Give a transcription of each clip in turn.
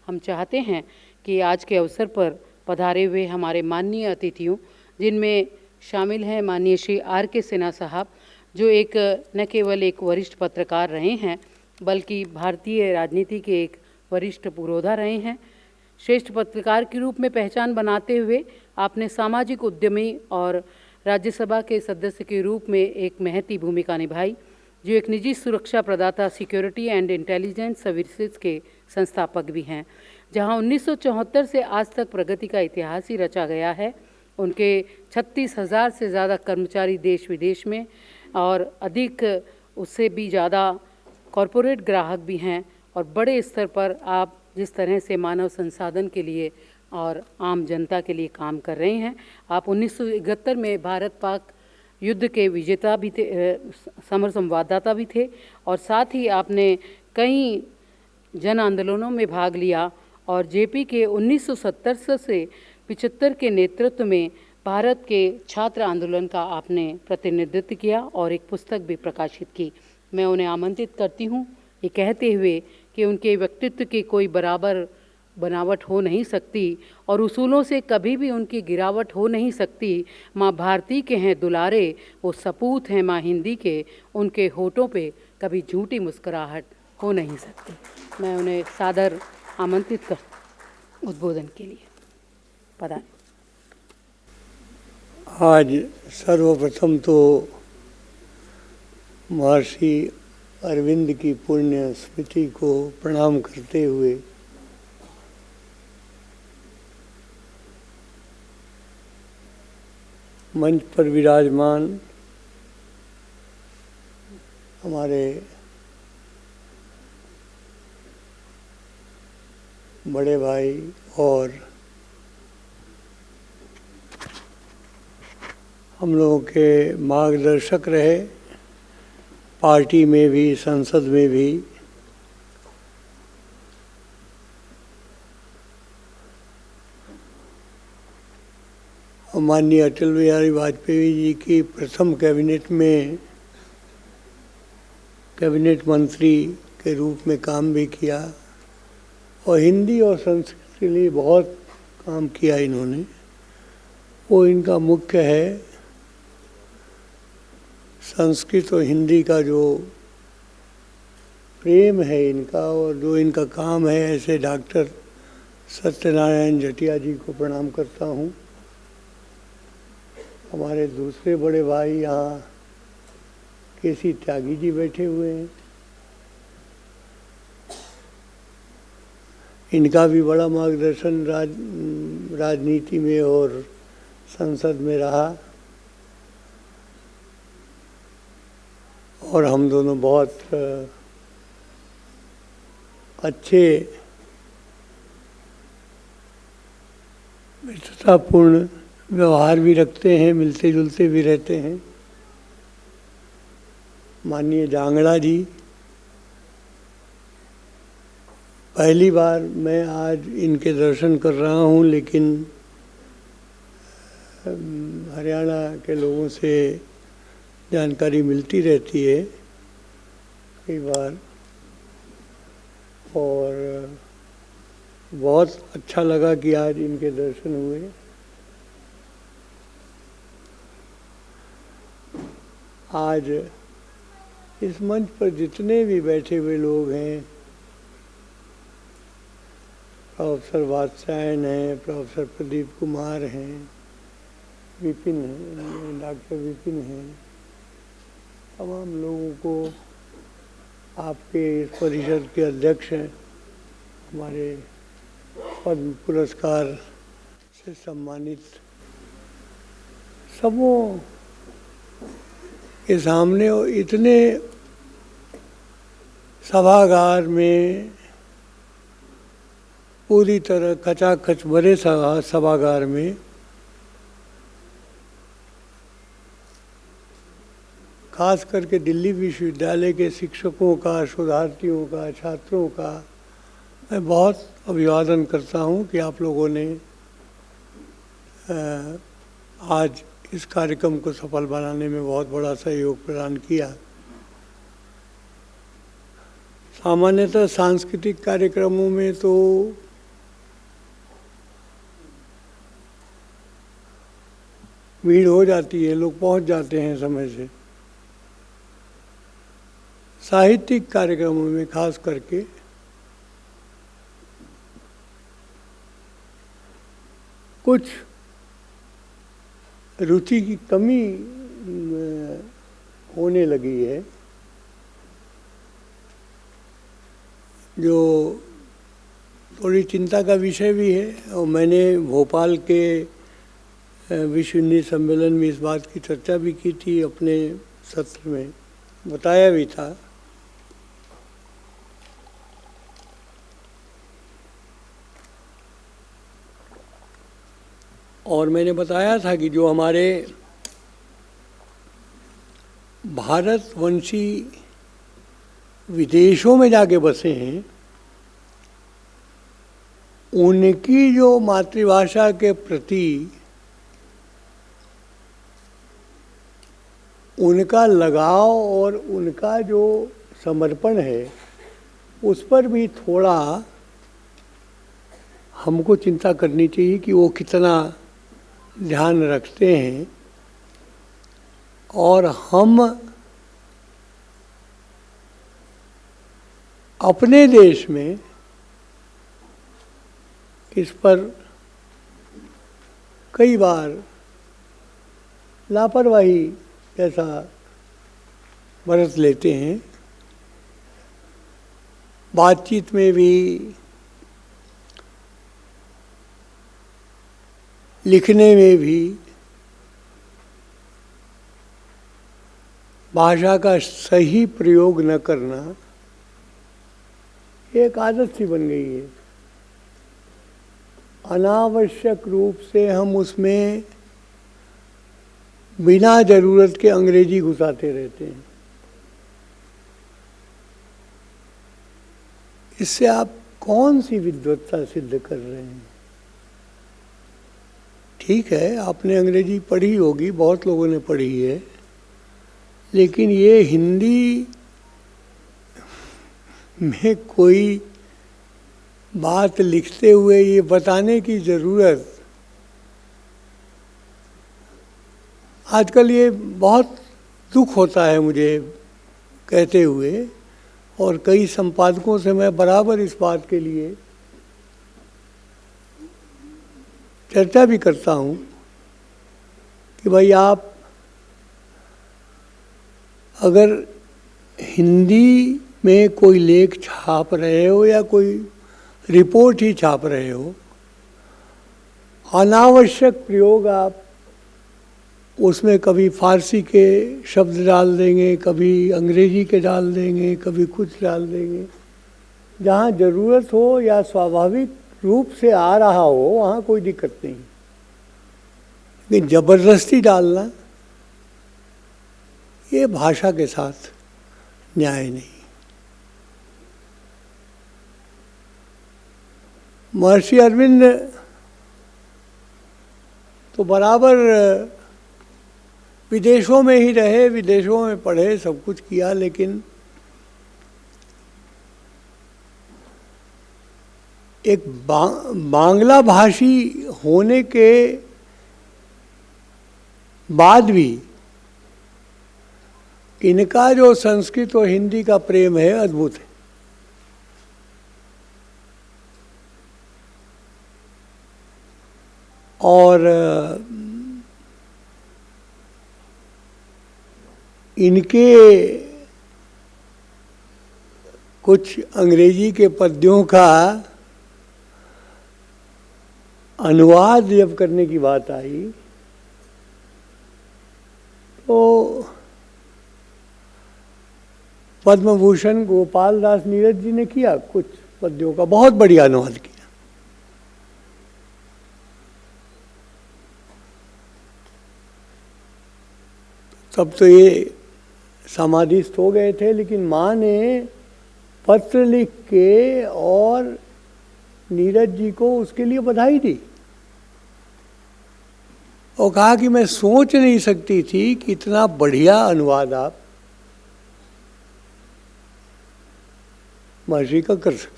हम चाहते हैं कि आज के अवसर पर पधारे हुए हमारे माननीय अतिथियों, जिनमें शामिल हैं माननीय श्री आर के सिन्हा साहब, जो एक न केवल एक वरिष्ठ पत्रकार रहे हैं बल्कि भारतीय राजनीति के एक वरिष्ठ पुरोधा रहे हैं। श्रेष्ठ पत्रकार के रूप में पहचान बनाते हुए आपने सामाजिक उद्यमी और राज्यसभा के सदस्य के रूप में एक महती भूमिका निभाई, जो एक निजी सुरक्षा प्रदाता सिक्योरिटी एंड इंटेलिजेंस सर्विसेज के संस्थापक भी हैं, जहां 1974 से आज तक प्रगति का इतिहास ही रचा गया है। उनके 36,000 से ज़्यादा कर्मचारी देश विदेश में और अधिक उससे भी ज़्यादा कॉरपोरेट ग्राहक भी हैं, और बड़े स्तर पर आप जिस तरह से मानव संसाधन के लिए और आम जनता के लिए काम कर रहे हैं। आप 1971 में भारत पाक युद्ध के विजेता भी थे, समर संवाददाता भी थे, और साथ ही आपने कई जन आंदोलनों में भाग लिया और जेपी के 1970 से 75 के नेतृत्व में भारत के छात्र आंदोलन का आपने प्रतिनिधित्व किया और एक पुस्तक भी प्रकाशित की। मैं उन्हें आमंत्रित करती हूँ, ये कहते हुए कि उनके व्यक्तित्व की कोई बराबर बनावट हो नहीं सकती और उसूलों से कभी भी उनकी गिरावट हो नहीं सकती। माँ भारती के हैं दुलारे, वो सपूत हैं माँ हिंदी के, उनके होठों पे कभी झूठी मुस्कुराहट हो नहीं सकती। मैं उन्हें सादर आमंत्रित कर उद्बोधन के लिए पधारें। आज सर्वप्रथम तो महर्षि अरविंद की पुण्य स्मृति को प्रणाम करते हुए मंच पर विराजमान हमारे बड़े भाई और हम लोगों के मार्गदर्शक रहे, पार्टी में भी संसद में भी, माननीय अटल बिहारी वाजपेयी जी की प्रथम कैबिनेट में कैबिनेट मंत्री के रूप में काम भी किया और हिंदी और संस्कृत के लिए बहुत काम किया इन्होंने। वो इनका मुख्य है। संस्कृत और हिंदी का जो प्रेम है इनका और जो इनका काम है, ऐसे डॉक्टर सत्यनारायण जटिया जी को प्रणाम करता हूँ। हमारे दूसरे बड़े भाई यहाँ केसी त्यागी जी बैठे हुए हैं, इनका भी बड़ा मार्गदर्शन राजनीति में और संसद में रहा और हम दोनों बहुत अच्छे मित्रतापूर्ण व्यवहार भी रखते हैं, मिलते जुलते भी रहते हैं। माननीय जांगड़ा जी, पहली बार मैं आज इनके दर्शन कर रहा हूँ, लेकिन हरियाणा के लोगों से जानकारी मिलती रहती है कई बार और बहुत अच्छा लगा कि आज इनके दर्शन हुए। आज इस मंच पर जितने भी बैठे हुए लोग हैं, प्रोफेसर वात्स्यायन हैं, प्रोफेसर प्रदीप कुमार हैं, विपिन हैं, डॉक्टर विपिन हैं, तमाम लोगों को आपके इस परिषद के अध्यक्ष हैं, हमारे पद्म पुरस्कार से सम्मानित सबों के सामने और इतने सभागार में पूरी तरह खचाखच भरे सभागार में खास करके दिल्ली विश्वविद्यालय के शिक्षकों का, शोधार्थियों का, छात्रों का मैं बहुत अभिवादन करता हूं कि आप लोगों ने आज इस कार्यक्रम को सफल बनाने में बहुत बड़ा सहयोग प्रदान किया। सामान्यतः सांस्कृतिक कार्यक्रमों में तो भीड़ हो जाती है, लोग पहुंच जाते हैं समय से। साहित्यिक कार्यक्रमों में खास करके कुछ रुचि की कमी होने लगी है, जो थोड़ी चिंता का विषय भी है। और मैंने भोपाल के विश्व हिंदी सम्मेलन में इस बात की चर्चा भी की थी, अपने सत्र में बताया भी था। और मैंने बताया था कि जो हमारे भारतवंशी विदेशों में जाके बसे हैं, उनकी जो मातृभाषा के प्रति उनका लगाव और उनका जो समर्पण है, उस पर भी थोड़ा हमको चिंता करनी चाहिए कि वो कितना ध्यान रखते हैं। और हम अपने देश में इस पर कई बार लापरवाही ऐसा बरत लेते हैं। बातचीत में भी, लिखने में भी भाषा का सही प्रयोग न करना एक आदत सी बन गई है। अनावश्यक रूप से हम उसमें बिना जरूरत के अंग्रेजी घुसाते रहते हैं। इससे आप कौन सी विद्वत्ता सिद्ध कर रहे हैं? ठीक है, आपने अंग्रेजी पढ़ी होगी, बहुत लोगों ने पढ़ी है, लेकिन ये हिंदी में कोई बात लिखते हुए ये बताने की ज़रूरत, आजकल ये बहुत दुख होता है मुझे कहते हुए, और कई संपादकों से मैं बराबर इस बात के लिए चर्चा भी करता हूँ कि भाई आप अगर हिंदी में कोई लेख छाप रहे हो या कोई रिपोर्ट ही छाप रहे हो, अनावश्यक प्रयोग आप उसमें कभी फारसी के शब्द डाल देंगे, कभी अंग्रेजी के डाल देंगे, कभी कुछ डाल देंगे। जहाँ ज़रूरत हो या स्वाभाविक रूप से आ रहा हो वहाँ कोई दिक्कत नहीं, लेकिन ज़बरदस्ती डालना ये भाषा के साथ न्याय नहीं। महर्षि अरविंद तो बराबर विदेशों में ही रहे, विदेशों में पढ़े, सब कुछ किया, लेकिन एक बांग्ला भाषी होने के बाद भी इनका जो संस्कृत और हिंदी का प्रेम है अद्भुत है। और इनके कुछ अंग्रेजी के पद्यों का अनुवाद जब करने की बात आई तो पद्म भूषण गोपाल दास नीरज जी ने किया, कुछ पद्यों का बहुत बढ़िया अनुवाद किया। तब तो ये समाधिस्थ हो गए थे, लेकिन माँ ने पत्र लिख के और नीरज जी को उसके लिए बधाई दी और कहा कि मैं सोच नहीं सकती थी कि इतना बढ़िया अनुवाद आप महर्षि का कर सकते।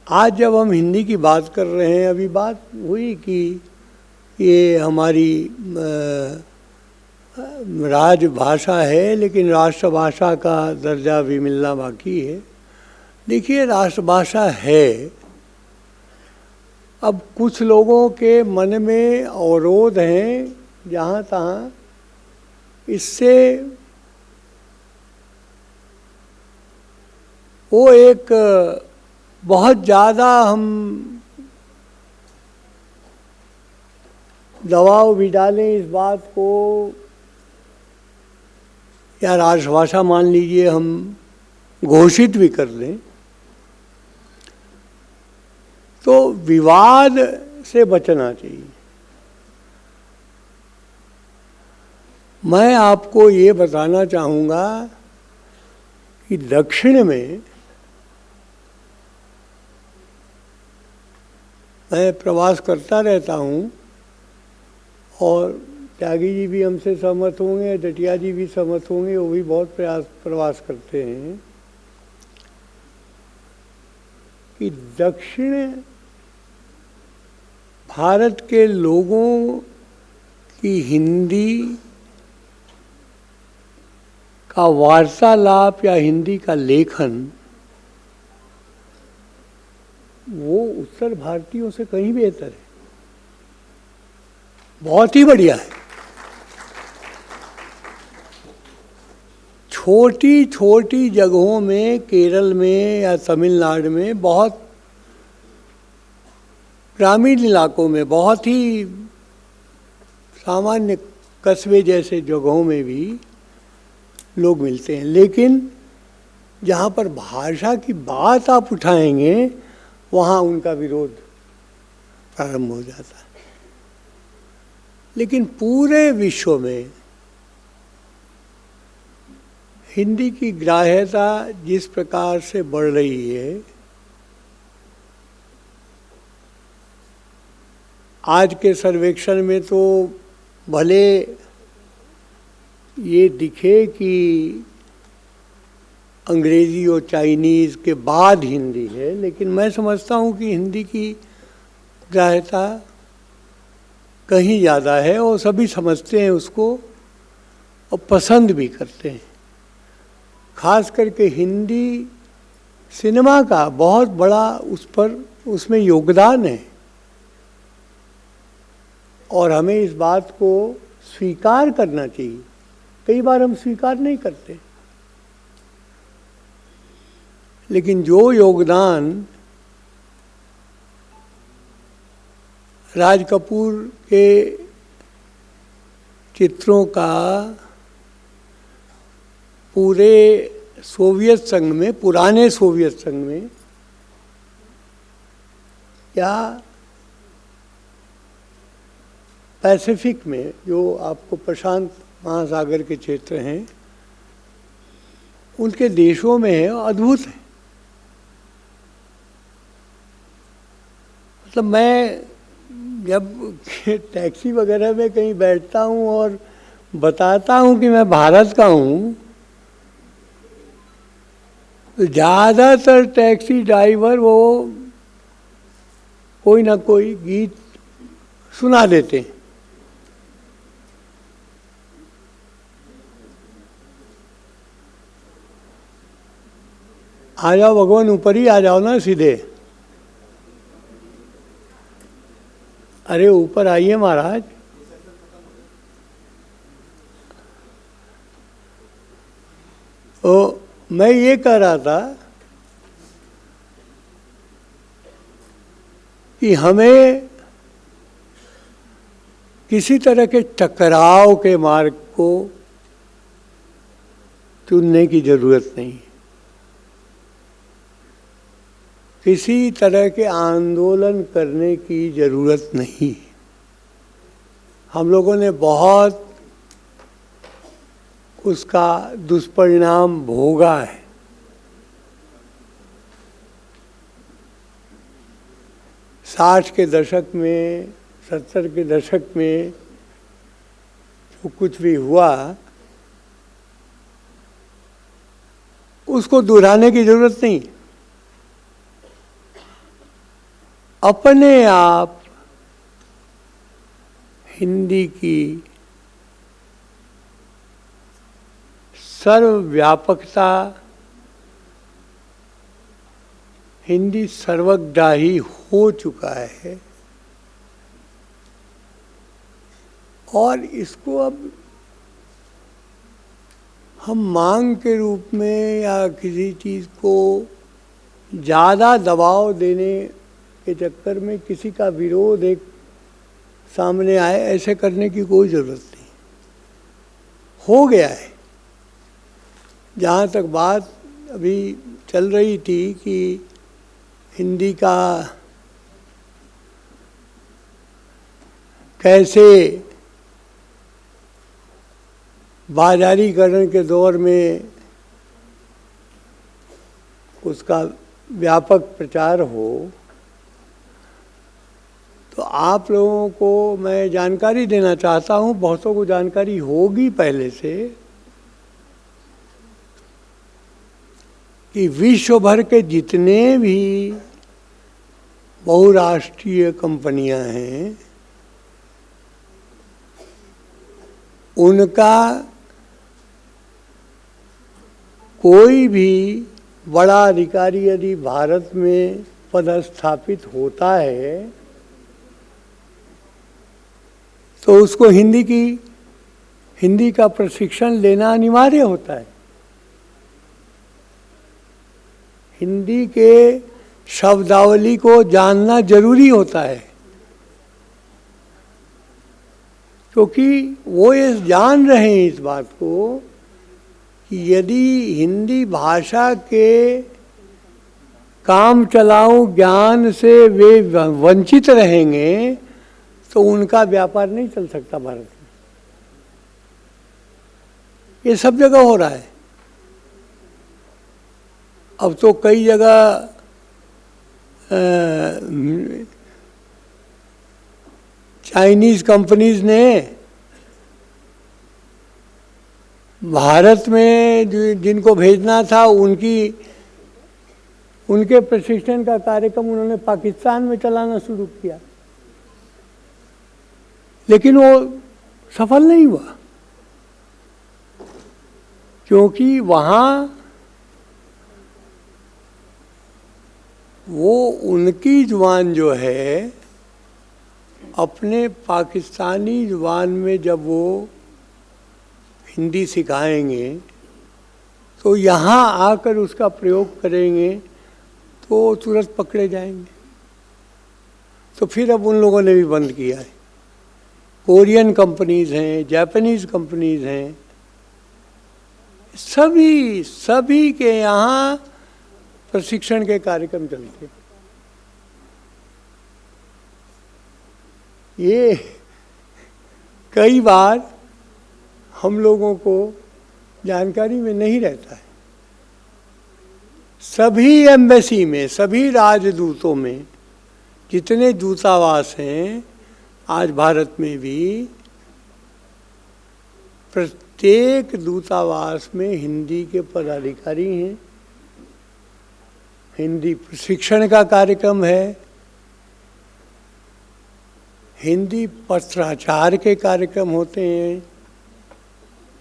आज जब हम हिंदी की बात कर रहे हैं, अभी बात हुई कि ये हमारी राजभाषा है, लेकिन राष्ट्रभाषा का दर्जा भी मिलना बाकी है। देखिए, राष्ट्रभाषा है, अब कुछ लोगों के मन में अवरोध हैं जहाँ तहाँ, इससे वो एक बहुत ज़्यादा हम दबाव भी डालें इस बात को, या राष्ट्रभाषा मान लीजिए हम घोषित भी कर दें, तो विवाद से बचना चाहिए। मैं आपको ये बताना चाहूँगा कि दक्षिण में मैं प्रवास करता रहता हूँ, और त्यागी जी भी हमसे सहमत होंगे, डटिया जी भी सहमत होंगे, वो भी बहुत प्रवास करते हैं कि दक्षिण भारत के लोगों की हिंदी का वार्तालाप या हिंदी का लेखन वो उत्तर भारतीयों से कहीं बेहतर है, बहुत ही बढ़िया है। छोटी छोटी जगहों में, केरल में या तमिलनाडु में, बहुत ग्रामीण इलाकों में, बहुत ही सामान्य कस्बे जैसे जगहों में भी लोग मिलते हैं, लेकिन जहाँ पर भाषा की बात आप उठाएंगे वहाँ उनका विरोध प्रारंभ हो जाता है। लेकिन पूरे विश्व में हिंदी की ग्राह्यता जिस प्रकार से बढ़ रही है, आज के सर्वेक्षण में तो भले ये दिखे कि अंग्रेज़ी और चाइनीज़ के बाद हिंदी है, लेकिन मैं समझता हूँ कि हिंदी की ग्राह्यता कहीं ज़्यादा है, और सभी समझते हैं उसको और पसंद भी करते हैं। खास करके हिंदी सिनेमा का बहुत बड़ा उसमें योगदान है, और हमें इस बात को स्वीकार करना चाहिए। कई बार हम स्वीकार नहीं करते, लेकिन जो योगदान राज कपूर के चित्रों का पूरे सोवियत संघ में, पुराने सोवियत संघ में, या पैसिफिक में, जो आपको प्रशांत महासागर के क्षेत्र हैं, उनके देशों में है, अद्भुत है। मतलब मैं जब टैक्सी वगैरह में कहीं बैठता हूँ और बताता हूँ कि मैं भारत का हूँ, तो ज़्यादातर टैक्सी ड्राइवर वो कोई ना कोई गीत सुना देते हैं। आ जाओ भगवान, ऊपर ही आ जाओ ना सीधे। अरे ऊपर आइए महाराज। तो मैं ये कह रहा था कि हमें किसी तरह के टकराव के मार्ग को चुनने की जरूरत नहीं, किसी तरह के आंदोलन करने की जरूरत नहीं। हम लोगों ने बहुत उसका दुष्परिणाम भोगा है। साठ के दशक में, 70 के दशक में जो कुछ भी हुआ, उसको दोहराने की जरूरत नहीं। अपने आप हिंदी की सर्वव्यापकता, हिंदी सर्वग्राही हो चुका है और इसको अब हम मांग के रूप में या किसी चीज़ को ज़्यादा दबाव देने के चक्कर में किसी का विरोध एक सामने आए, ऐसे करने की कोई ज़रूरत नहीं। हो गया है। जहाँ तक बात अभी चल रही थी कि हिंदी का कैसे बाजारीकरण के दौर में उसका व्यापक प्रचार हो, तो आप लोगों को मैं जानकारी देना चाहता हूँ, बहुतों को जानकारी होगी पहले से, कि विश्व भर के जितने भी बहुराष्ट्रीय कंपनियां हैं उनका कोई भी बड़ा अधिकारी यदि भारत में पदस्थापित होता है तो उसको हिंदी का प्रशिक्षण लेना अनिवार्य होता है। हिंदी के शब्दावली को जानना जरूरी होता है, क्योंकि वो ये जान रहे हैं इस बात को कि यदि हिंदी भाषा के काम चलाऊ ज्ञान से वे वंचित रहेंगे तो उनका व्यापार नहीं चल सकता भारत में। ये सब जगह हो रहा है। अब तो कई जगह चाइनीज कंपनीज ने भारत में जिनको भेजना था उनके प्रशिक्षण का कार्यक्रम उन्होंने पाकिस्तान में चलाना शुरू किया, लेकिन वो सफल नहीं हुआ, क्योंकि वहाँ वो उनकी जुबान जो है अपने पाकिस्तानी जुबान में जब वो हिंदी सिखाएंगे तो यहाँ आकर उसका प्रयोग करेंगे तो तुरंत पकड़े जाएंगे। तो फिर अब उन लोगों ने भी बंद किया है। कोरियन कंपनीज हैं, जापानीज कंपनीज हैं, सभी के यहाँ प्रशिक्षण के कार्यक्रम चलते हैं। ये कई बार हम लोगों को जानकारी में नहीं रहता है। सभी एम्बेसी में, सभी राजदूतों में, जितने दूतावास हैं आज भारत में भी, प्रत्येक दूतावास में हिंदी के पदाधिकारी हैं, हिंदी प्रशिक्षण का कार्यक्रम है, हिंदी पत्राचार के कार्यक्रम होते हैं,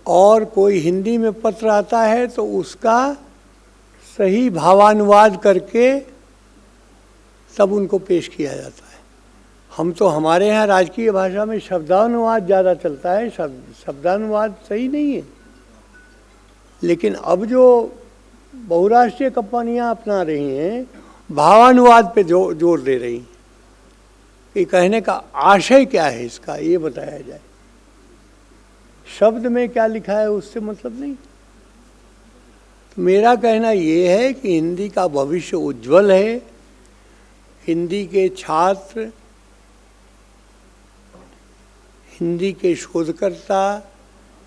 और कोई हिंदी में पत्र आता है तो उसका सही भावानुवाद करके तब उनको पेश किया जाता है। हम तो हमारे यहाँ राजकीय भाषा में शब्दानुवाद ज़्यादा चलता है, शब्दानुवाद सही नहीं है। लेकिन अब जो बहुराष्ट्रीय कंपनियां अपना रही हैं भावानुवाद पे जोर दे रही हैं कि कहने का आशय क्या है इसका ये बताया जाए, शब्द में क्या लिखा है उससे मतलब नहीं। तो मेरा कहना ये है कि हिंदी का भविष्य उज्जवल है। हिंदी के छात्र, हिंदी के शोधकर्ता,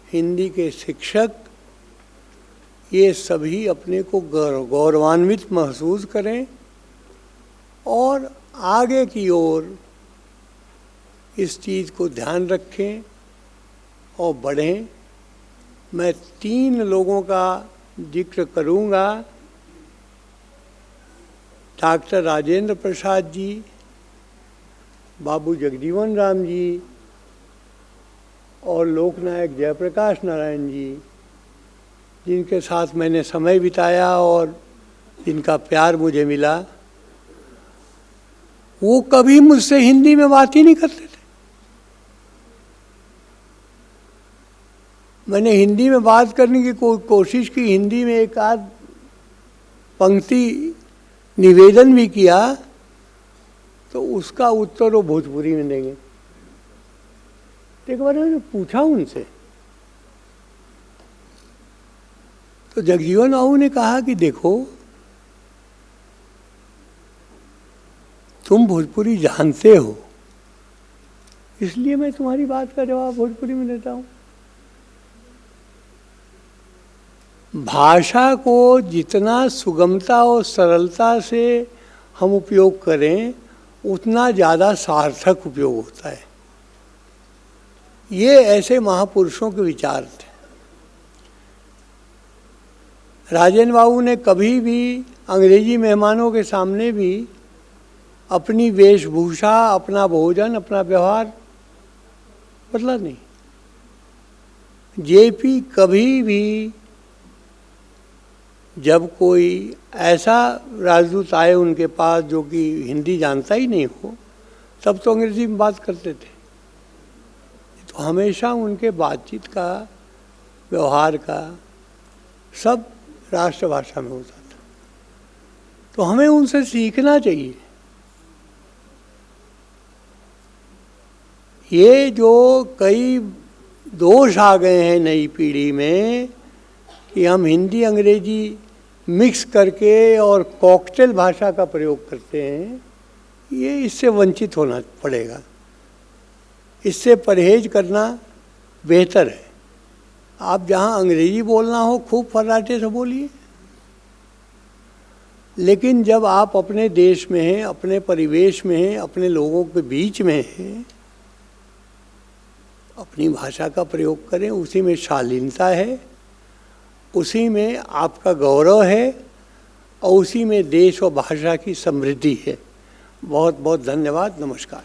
हिंदी के शिक्षक, ये सभी अपने को गौरवान्वित महसूस करें और आगे की ओर इस चीज़ को ध्यान रखें और बढ़ें। मैं 3 लोगों का जिक्र करूंगा, डॉक्टर राजेंद्र प्रसाद जी, बाबू जगजीवन राम जी और लोकनायक जयप्रकाश नारायण जी, जिनके साथ मैंने समय बिताया और जिनका प्यार मुझे मिला, वो कभी मुझसे हिंदी में बात ही नहीं करते थे। मैंने हिंदी में बात करने की कोशिश की, हिंदी में एक आध पंक्ति निवेदन भी किया, तो उसका उत्तर वो भोजपुरी में देंगे। एक बार मैंने पूछा उनसे, तो जगजीवन बाबू ने कहा कि देखो, तुम भोजपुरी जानते हो, इसलिए मैं तुम्हारी बात का जवाब भोजपुरी में देता हूं। भाषा को जितना सुगमता और सरलता से हम उपयोग करें, उतना ज़्यादा सार्थक उपयोग होता है। ये ऐसे महापुरुषों के विचार थे। राजेंद्र बाबू ने कभी भी अंग्रेजी मेहमानों के सामने भी अपनी वेशभूषा, अपना भोजन, अपना व्यवहार बदला नहीं। जेपी कभी भी जब कोई ऐसा राजदूत आए उनके पास जो कि हिंदी जानता ही नहीं हो, तब तो अंग्रेजी में बात करते थे। तो हमेशा उनके बातचीत का, व्यवहार का सब राष्ट्रभाषा में होता था। तो हमें उनसे सीखना चाहिए। ये जो कई दोष आ गए हैं नई पीढ़ी में कि हम हिंदी अंग्रेजी मिक्स करके और कॉकटेल भाषा का प्रयोग करते हैं, ये इससे वंचित होना पड़ेगा। इससे परहेज करना बेहतर है। आप जहाँ अंग्रेजी बोलना हो, खूब फर्राटे से बोलिए, लेकिन जब आप अपने देश में हैं, अपने परिवेश में हैं, अपने लोगों के बीच में हैं, अपनी भाषा का प्रयोग करें। उसी में शालीनता है, उसी में आपका गौरव है, और उसी में देश और भाषा की समृद्धि है। बहुत बहुत धन्यवाद। नमस्कार।